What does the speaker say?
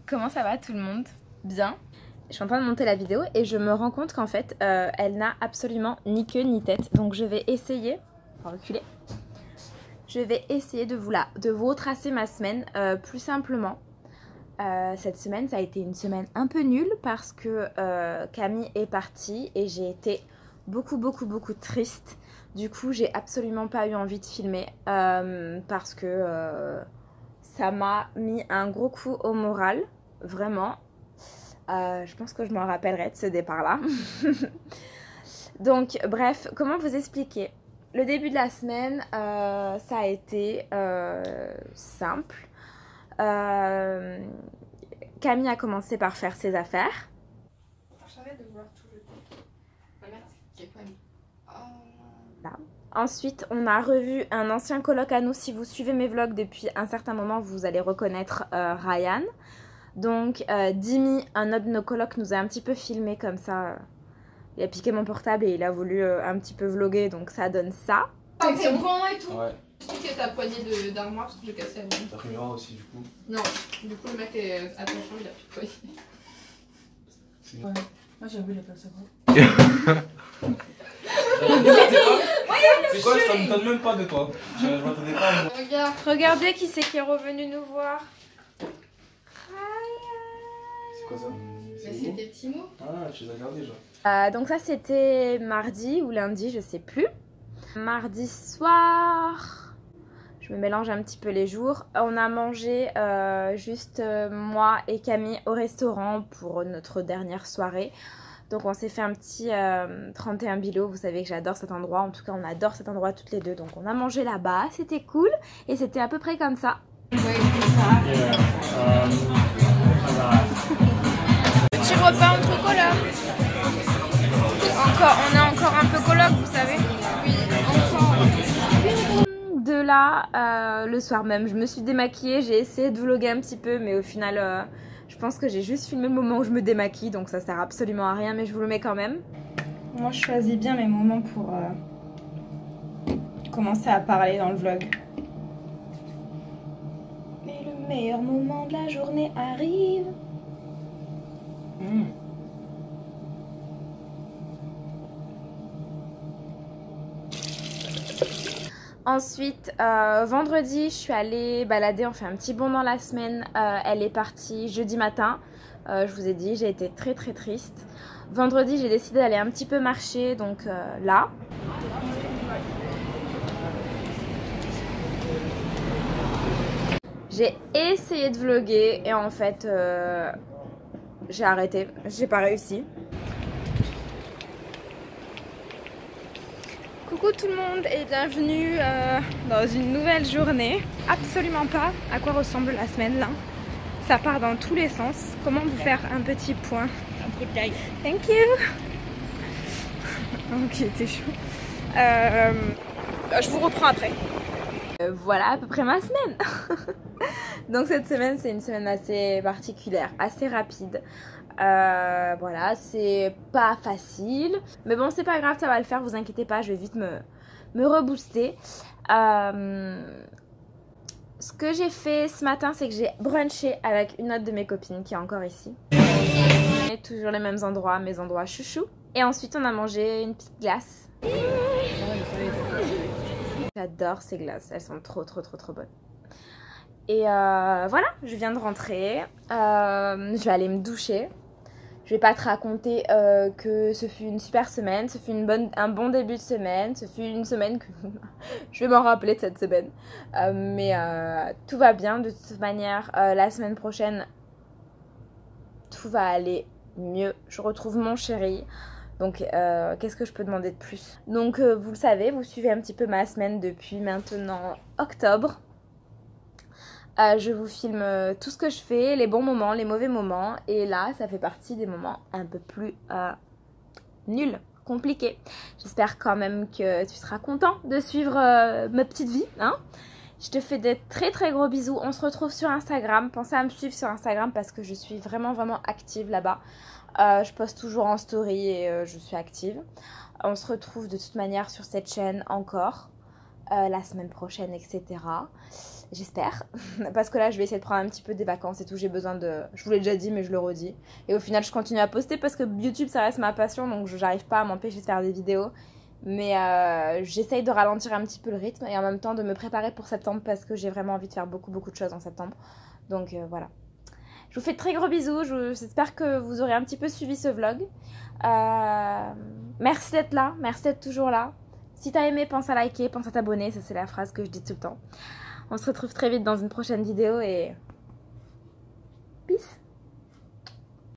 Comment ça va tout le monde? Bien. Je suis en train de monter la vidéo et je me rends compte qu'en fait elle n'a absolument ni queue ni tête. Donc je vais essayer, on va reculer. Je vais essayer de vous retracer ma semaine plus simplement. Cette semaine ça a été une semaine un peu nulle parce que Camille est partie et j'ai été beaucoup triste. Du coup j'ai absolument pas eu envie de filmer parce que ça m'a mis un gros coup au moral, vraiment. Je pense que je m'en rappellerai de ce départ-là. Donc, bref, comment vous expliquer? Le début de la semaine, ça a été simple. Camille a commencé par faire ses affaires. J'arrête de voir tout le temps. Ah merde, c'est quoi? Là. Ensuite, on a revu un ancien coloc à nous. Si vous suivez mes vlogs depuis un certain moment, vous allez reconnaître Ryan. Donc Dimi, un autre de nos colocs, nous a un petit peu filmé comme ça. Il a piqué mon portable et il a voulu un petit peu vlogger, donc ça donne ça. C'est bon et tout. Ouais. Explique ta poignée d'armoire parce que j'ai cassé la mienne. T'as pris moi aussi du coup. Non, du coup le mec est à ton champ, il a plus de poignée. Ouais. Moi j'ai envie de la place à C'est quoi? Ça me donne même pas de toi. Je m'attendais pas à moi. Regarde. Regardez qui c'est qui est revenu nous voir. C'est quoi ça? Mais c'était Timo. Ah, tu les as gardés genre. Donc ça c'était mardi ou lundi, je sais plus. Mardi soir, je me mélange un petit peu les jours. On a mangé juste moi et Camille au restaurant pour notre dernière soirée. Donc on s'est fait un petit 31 Bilo, vous savez que j'adore cet endroit, en tout cas on adore cet endroit toutes les deux. Donc on a mangé là-bas, c'était cool et c'était à peu près comme ça. Petit repas entre colocs. On est encore un peu coloc, vous savez. Oui, encore. De là, le soir même, je me suis démaquillée, j'ai essayé de vlogger un petit peu, mais au final, je pense que j'ai juste filmé le moment où je me démaquille, donc ça sert absolument à rien, mais je vous le mets quand même. Moi, je choisis bien mes moments pour commencer à parler dans le vlog. Mais le meilleur moment de la journée arrive. Ensuite, vendredi, je suis allée balader, on fait un petit bond dans la semaine. Elle est partie jeudi matin. Je vous ai dit, j'ai été très triste. Vendredi, j'ai décidé d'aller un petit peu marcher, donc là. J'ai essayé de vlogger et en fait, j'ai arrêté. J'ai pas réussi. Coucou tout le monde et bienvenue dans une nouvelle journée. Absolument pas à quoi ressemble la semaine là. Ça part dans tous les sens. Comment vous faire un petit point? Un coup de taille. Thank you. Ok, t'es chaud. Je vous reprends après. Voilà à peu près ma semaine. Donc cette semaine c'est une semaine assez particulière, assez rapide. Voilà, c'est pas facile, mais bon c'est pas grave, ça va le faire, vous inquiétez pas, je vais vite me rebooster. Ce que j'ai fait ce matin, c'est que j'ai brunché avec une autre de mes copines qui est encore ici. Et toujours les mêmes endroits, mes endroits chouchou. Et ensuite on a mangé une petite glace. J'adore ces glaces, elles sont trop bonnes. Et voilà, je viens de rentrer, je vais aller me doucher. Je vais pas te raconter que ce fut une super semaine, ce fut un bon début de semaine, ce fut une semaine que je vais m'en rappeler de cette semaine. Mais tout va bien, de toute manière, la semaine prochaine, tout va aller mieux. Je retrouve mon chéri. Donc qu'est-ce que je peux demander de plus? Donc vous le savez, vous suivez un petit peu ma semaine depuis maintenant octobre. Je vous filme tout ce que je fais, les bons moments, les mauvais moments. Et là, ça fait partie des moments un peu plus nuls, compliqués. J'espère quand même que tu seras content de suivre ma petite vie, hein. Je te fais des très gros bisous. On se retrouve sur Instagram. Pensez à me suivre sur Instagram parce que je suis vraiment active là-bas. Je poste toujours en story et je suis active. On se retrouve de toute manière sur cette chaîne encore la semaine prochaine, etc. J'espère. Parce que là, je vais essayer de prendre un petit peu des vacances et tout. J'ai besoin de... Je vous l'ai déjà dit, mais je le redis. Et au final, je continue à poster parce que YouTube, ça reste ma passion. Donc, j'arrive pas à m'empêcher de faire des vidéos. Mais j'essaye de ralentir un petit peu le rythme. Et en même temps, de me préparer pour septembre. Parce que j'ai vraiment envie de faire beaucoup de choses en septembre. Donc, voilà. Je vous fais de très gros bisous. J'espère que vous aurez un petit peu suivi ce vlog. Merci d'être là. Merci d'être toujours là. Si t'as aimé, pense à liker, pense à t'abonner. Ça, c'est la phrase que je dis tout le temps. On se retrouve très vite dans une prochaine vidéo et... Peace!